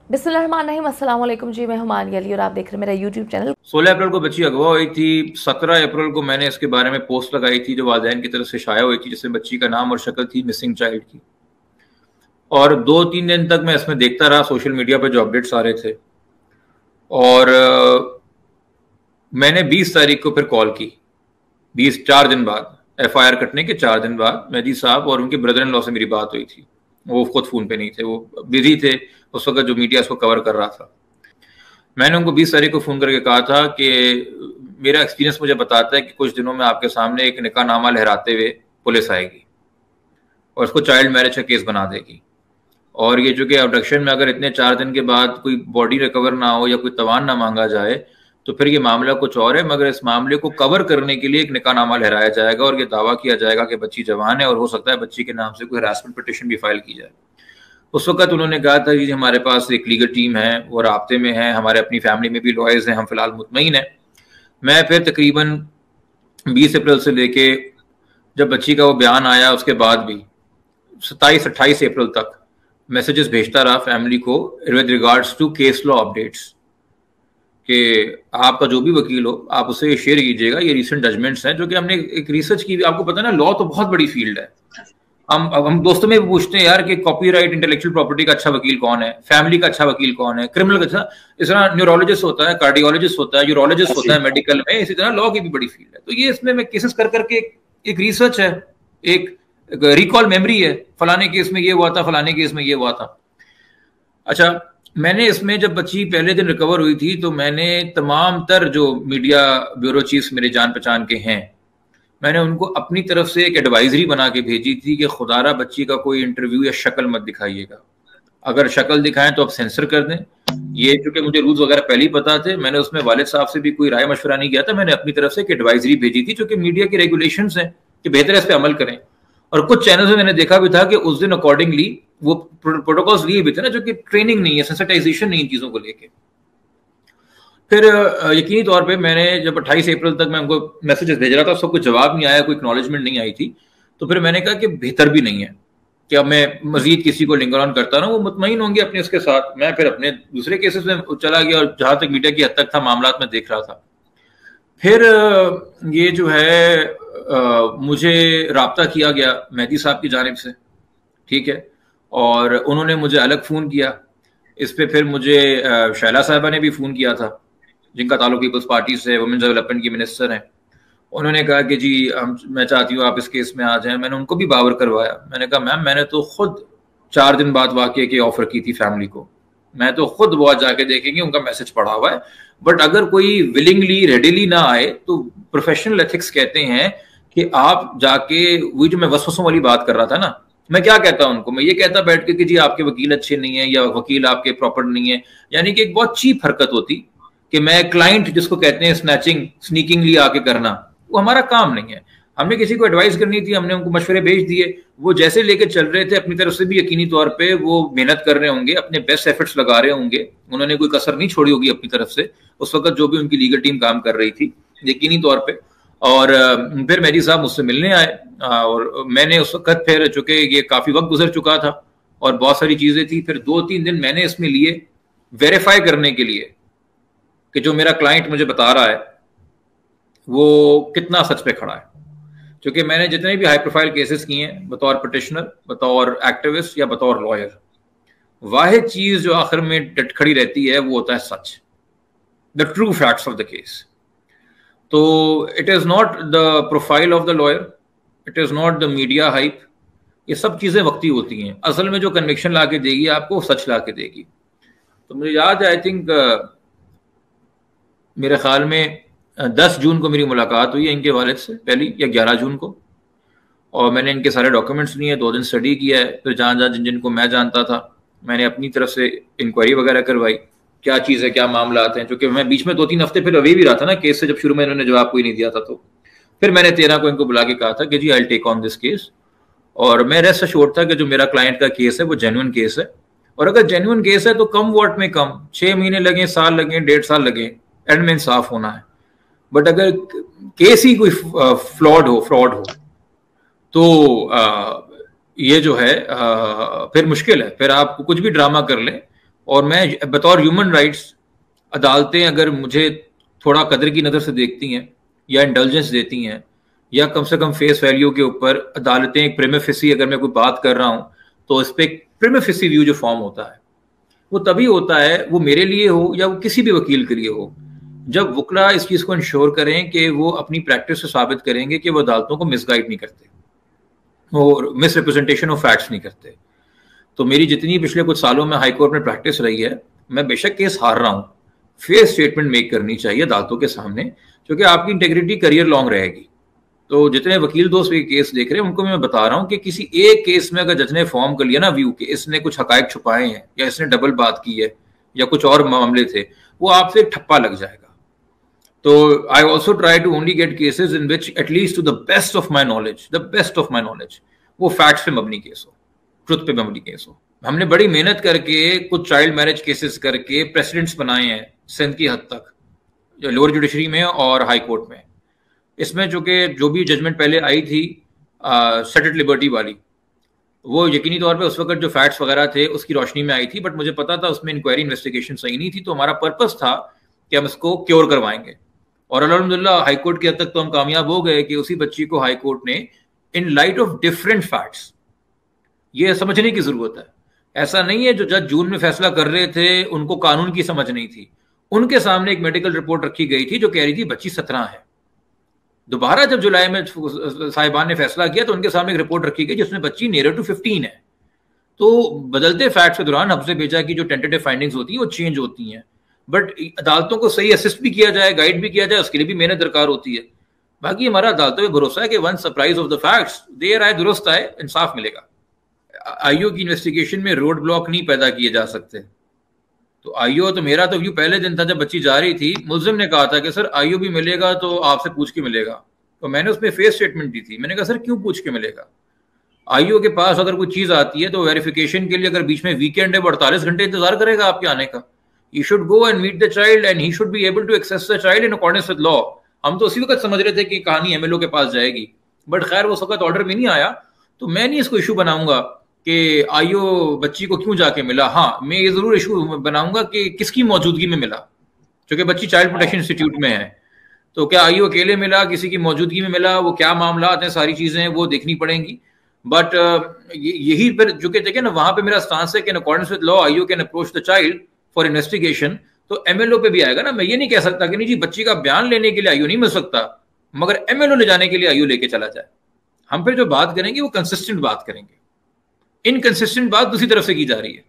बिस्मिल्लाहिर्रहमानिर्रहीम, अस्सलाम वालेकुम जी। मैं हुमानिया अली और आप देख रहे हैं मेरा यूट्यूब चैनल। 16 अप्रैल को बच्ची अगवा हुई थी। 17 अप्रैल को मैंने इसके बारे में पोस्ट लगाई थी जो वालिदैन की तरफ से शाया हुई थी, जिसमें बच्ची का नाम और शक्ल थी मिसिंग चाइल्ड की। और 2-3 दिन तक मैं इसमें देखता रहा सोशल मीडिया पर जो अपडेट्स आ रहे थे। और मैंने 20 तारीख को फिर कॉल की, 4 दिन बाद, FIR कटने के 4 दिन बाद मेहदी साहब और उनके ब्रदर इन लॉ से मेरी बात हुई थी। वो खुद फ़ोन पे नहीं थे, वो बिजी थे उस वक्त, जो मीडिया इसको कवर कर रहा था। मैंने उनको 20 तारीख को फ़ोन करके कहा था कि मेरा एक्सपीरियंस मुझे बताता है कि कुछ दिनों में आपके सामने एक निकाह नामा लहराते हुए पुलिस आएगी और इसको चाइल्ड मैरिज का केस बना देगी। और ये जो कि अबडक्शन में अगर इतने 4 दिन के बाद कोई बॉडी रिकवर ना हो या कोई तवान ना मांगा जाए तो फिर ये मामला कुछ और है, मगर इस मामले को कवर करने के लिए एक निकाह नामा लहराया जाएगा और ये दावा किया जाएगा कि बच्ची जवान है और हो सकता है बच्ची के नाम से कोई हरासमेंट पिटीशन भी फाइल की जाए। उस वक्त उन्होंने कहा था कि हमारे पास एक लीगल टीम है, वो राब्ते में है, हमारे अपनी फैमिली में भी लॉयर्स हैं, हम फिलहाल मुतमईन हैं। मैं फिर तकरीबन 20 अप्रैल से लेके जब बच्ची का वो बयान आया उसके बाद भी 27-28 अप्रैल तक मैसेजेस भेजता रहा फैमिली को with regards to case law updates, कि आपका जो भी वकील हो आप उससे शेयर कीजिएगा, ये रीसेंट जजमेंट्स हैं। जो कि हमने एक रिसर्च की, आपको पता है ना, लॉ तो बहुत बड़ी फील्ड है। हम दोस्तों में भी पूछते हैं यार कि कॉपीराइट, इंटेलेक्चुअल प्रॉपर्टी का अच्छा वकील कौन है, फैमिली का अच्छा वकील कौन है, क्रिमिनल का अच्छा, इस तरह न्यूरोलॉजिस्ट होता है, कार्डियोलॉजिस्ट होता है, यूरोलॉजिस्ट होता है मेडिकल में, इसी तरह लॉ की भी बड़ी फील्ड है। तो ये इसमें मैं केसेस कर करके एक रिसर्च है, एक रिकॉल मेमोरी है, फलाने केस में ये हुआ था, फलाने केस में ये हुआ था। अच्छा, मैंने इसमें जब बच्ची पहले दिन रिकवर हुई थी तो मैंने तमाम तर जो मीडिया ब्यूरो चीफ्स मेरे जान पहचान के हैं, मैंने उनको अपनी तरफ से एक एडवाइजरी बना के भेजी थी कि खुदारा बच्ची का कोई इंटरव्यू या शक्ल मत दिखाइएगा, अगर शक्ल दिखाएं तो आप सेंसर कर दें। ये चूंकि मुझे रूल्स वगैरह पहले ही पता थे, मैंने उसमें वालिद साहब से भी कोई राय मशवरा नहीं किया था, मैंने अपनी तरफ से एक एडवाइजरी भेजी थी, जो कि मीडिया की रेगुलेशंस हैं कि बेहतर है इस पर अमल करें। और कुछ चैनल्स में मैंने देखा भी था कि उस दिन अकॉर्डिंगली वो प्रोटोकॉल्स लिए भी थे ना, जो कि ट्रेनिंग नहीं है, सेंसिटाइजेशन नहीं इन चीजों को लेके। फिर यकीनी तौर पे मैंने जब 28 अप्रैल तक मैं उनको मैसेजेस भेज रहा था, उसका कोई जवाब नहीं आया, कोई एक्नॉलेजमेंट नहीं आई थी। तो फिर मैंने कहा कि बेहतर भी नहीं है कि अब मैं मजीद किसी को लिंगर ऑन करता रहूं, वो मुतमईन होंगे अपने उसके साथ। मैं फिर अपने दूसरे केसेस में चला गया और जहां तक मीडिया की हद तक था मामला में देख रहा था। फिर ये जो है मुझे राब्ता किया गया मेहदी साहब की जानिब से, ठीक है, और उन्होंने मुझे अलग फ़ोन किया। इस पे फिर मुझे शैला साहबा ने भी फ़ोन किया था, जिनका ताल्लुक पीपल्स पार्टी से, वुमेन्स डेवलपमेंट की मिनिस्टर हैं। उन्होंने कहा कि जी मैं चाहती हूँ आप इस केस में आ जाएं। मैंने उनको भी बावर करवाया। मैंने कहा मैम, मैंने तो खुद 4 दिन बाद वाकये की ऑफर की थी फैमिली को, मैं तो खुद बहुत जाके देखेंगे, उनका मैसेज पढ़ा हुआ है। बट अगर कोई विलिंगली रेडिली ना आए तो प्रोफेशनल एथिक्स कहते हैं कि आप जाके, वही जो मैं वसवसों वाली बात कर रहा था ना, मैं क्या कहता हूं उनको, मैं ये कहता बैठ के कि जी आपके वकील अच्छे नहीं है या वकील आपके प्रॉपर नहीं है, यानी कि एक बहुत चीप हरकत होती कि मैं क्लाइंट, जिसको कहते हैं स्नैचिंग, स्नीकिंगली आके करना, वो हमारा काम नहीं है। हमने किसी को एडवाइस करनी थी, हमने उनको मशवरे भेज दिए, वो जैसे लेके चल रहे थे, अपनी तरफ से भी यकीनी तौर पे वो मेहनत कर रहे होंगे, अपने बेस्ट एफर्ट्स लगा रहे होंगे, उन्होंने कोई कसर नहीं छोड़ी होगी अपनी तरफ से उस वक्त जो भी उनकी लीगल टीम काम कर रही थी यकीनी तौर पे। और फिर मेहदी साहब मुझसे मिलने आए और मैंने उस वक्त, फिर चूंकि ये काफी वक्त गुजर चुका था और बहुत सारी चीजें थी, फिर 2-3 दिन मैंने इसमें लिए वेरीफाई करने के लिए कि जो मेरा क्लाइंट मुझे बता रहा है वो कितना सच पे खड़ा है। क्योंकि मैंने जितने भी हाई प्रोफाइल केसेस किए हैं बतौर पिटिशनर, बतौर एक्टिविस्ट या बतौर लॉयर, वाहिद चीज जो आखिर में डट खड़ी रहती है वो होता है सच, the true facts of the case. तो it is not the profile of the lawyer, it is not the media hype, ये सब चीजें वक्ती होती हैं। असल में जो कन्विक्शन ला के देगी आपको, सच ला के देगी। तो मुझे याद है, आई थिंक मेरे ख्याल में 10 जून को मेरी मुलाकात हुई है इनके वालिद से पहली, या 11 जून को, और मैंने इनके सारे डॉक्यूमेंट्स लिए, 2 दिन स्टडी किया है। फिर जहाँ जहाँ जिनको मैं जानता था मैंने अपनी तरफ से इंक्वायरी वगैरह करवाई, क्या चीज़ है, क्या मामला आते हैं। क्योंकि मैं बीच में 2-3 हफ्ते फिर अवे भी रहा था ना केस से, जब शुरू में इन्होंने जवाब कोई नहीं दिया था। तो फिर मैंने 13 को इनको बुला के कहा था कि जी I will take on this case, और मैं रेस्ट एश्योर्ड था कि जो मेरा क्लाइंट का केस है वो जेन्युइन केस है, और अगर जेन्युइन केस है तो कम वॉट में कम 6 महीने लगे, साल लगे, 1.5 साल लगे, एंड में इंसाफ होना है। बट अगर केस ही कोई फ्रॉड हो तो ये जो है फिर मुश्किल है। फिर आप कुछ भी ड्रामा कर लें اور میں بطور ہیومن رائٹس عدالتیں اگر مجھے تھوڑا قدر کی نظر سے دیکھتی ہیں یا انڈلجنس دیتی ہیں یا کم سے کم فیس ویلیو کے اوپر عدالتیں ایک پریما فیسی اگر میں کوئی بات کر رہا ہوں تو اس پہ ایک پریما فیسی ویو جو فارم ہوتا ہے وہ تبھی ہوتا ہے, وہ میرے لیے ہو یا وہ کسی بھی وکیل کے لیے ہو, جب وکلا اس چیز کو انشور کریں کہ وہ اپنی پریکٹس سے ثابت کریں گے کہ وہ عدالتوں کو مس گائڈ نہیں کرتے اور مس ریپرزنٹیشن آف فیکٹس نہیں کرتے. تو میری جتنی پچھلے کچھ سالوں میں ہائی کورٹ میں پریکٹس رہی ہے, میں بے شک کیس ہار رہا ہوں, فیئر اسٹیٹمنٹ میک کرنی چاہیے عدالتوں کے سامنے, کیونکہ آپ کی انٹیگریٹی کریئر لانگ رہے گی. تو جتنے وکیل دوست یہ کیس دیکھ رہے ہیں ان کو میں بتا رہا ہوں کہ کسی ایک کیس میں اگر جج نے فارم کر لیا نا ویو کہ اس نے کچھ حقائق چھپائے ہیں یا اس نے ڈبل بات کی ہے یا کچھ اور معاملے تھے, وہ آپ سے ٹھپا لگ جائے گا. تو I also try to only get cases in which at least to the best of my knowledge وہ فیکٹس پہ مبنی کیس ہو, ٹروتھ پہ مبنی کیس ہو. ہم نے بڑی محنت کر کے کچھ چائلڈ میرج کیسز کر کے پریسیڈنٹس بنائے ہیں سندھ کی حد تک, لوور جوڈیشری میں اور ہائی کورٹ میں. اس میں چونکہ جو بھی ججمنٹ پہلے آئی تھی سیٹلڈ لبرٹی والی, وہ یقینی طور پہ اس وقت جو فیکٹس وغیرہ تھے اس کی روشنی میں آئی تھی, بٹ مجھے پتا تھا اس میں انکوائری انویسٹیگیشن صحیح نہیں تھی, تو ہمارا پرپس تھا کہ ہم اس کو کیور کروائیں گے. اور الحمدللہ ہائی کورٹ کی حد تک تو ہم کامیاب ہو گئے کہ اسی بچی کو ہائی کورٹ نے in light of different facts, یہ سمجھنے کی ضرورت ہے, ایسا نہیں ہے جو جج جون میں فیصلہ کر رہے تھے ان کو قانون کی سمجھ نہیں تھی, ان کے سامنے ایک میڈیکل رپورٹ رکھی گئی تھی جو کہہ رہی تھی بچی 17 ہے. دوبارہ جب جولائی میں صاحبان نے فیصلہ کیا تو ان کے سامنے ایک رپورٹ رکھی گئی جس میں بچی نیئر ٹو 15 ہے. تو بدلتے فیکٹس کے دوران حفظ بیجا کی جو ٹینٹیٹو فائنڈنگز ہوتی ہیں وہ چینج ہوتی ہیں, بٹ عدالتوں کو صحیح اسسٹ بھی کیا جائے, گائیڈ بھی کیا جائے, اس کے لیے بھی محنت درکار ہوتی ہے. باقی ہمارا عدالتوں پہ بھروسہ ہے کہ one surprise of the facts, دیر آئے درست آئے, انصاف ملے گا. آئی او کی انویسٹیگیشن میں روڈ بلاک نہیں پیدا کیے جا سکتے. تو آئی او تو میرا تو ویو پہلے دن تھا جب بچی جا رہی تھی, ملزم نے کہا تھا کہ سر آئی او بھی ملے گا تو آپ سے پوچھ کے ملے گا, تو میں نے اس میں فیس اسٹیٹمنٹ دی تھی. میں نے کہا سر کیوں پوچھ کے ملے گا, آئی او کے پاس اگر کوئی چیز آتی ہے تو ویریفیکیشن کے لیے اگر بیچ میں ویکینڈ ہے وہ 48 گھنٹے انتظار کرے گا آپ کے آنے کا. He should go and meet the child and he should be able to access the child in accordance with law. ہم تو اسی وقت سمجھ رہے تھے کہ کہانی ایم ایل او کے پاس جائے گی, بٹ خیر وہ اس وقت آرڈر میں نہیں آیا, تو میں نہیں اس کو ایشو بناؤں گا کہ آئی او بچی کو کیوں جا کے ملا. ہاں میں یہ ضرور ایشو بناؤں گا کہ کس کی موجودگی میں ملا, چونکہ بچی چائلڈ پروٹیکشن انسٹیٹیوٹ میں ہے, تو کیا آئی او اکیلے ملا, کسی کی موجودگی میں ملا, وہ کیا معاملات ہیں, ساری چیزیں وہ دیکھنی پڑیں گی. بٹ یہی پھر جو کہ دیکھیں نا وہاں پہ میرا اسٹانس ہے کہ in accordance with law I O can approach the child for investigation, تو ایم ایل او پہ بھی آئے گا نا. میں یہ نہیں کہہ سکتا کہ نہیں جی بچی کا بیان لینے کے لیے آئی او نہیں مل سکتا, مگر ایم ایل او لے جانے کے لیے آئی او لے کے چلا جائے. ہم پھر جو بات کریں گے وہ کنسسٹنٹ بات کریں گے, انکنسسٹنٹ بات دوسری طرف سے کی جا رہی ہے.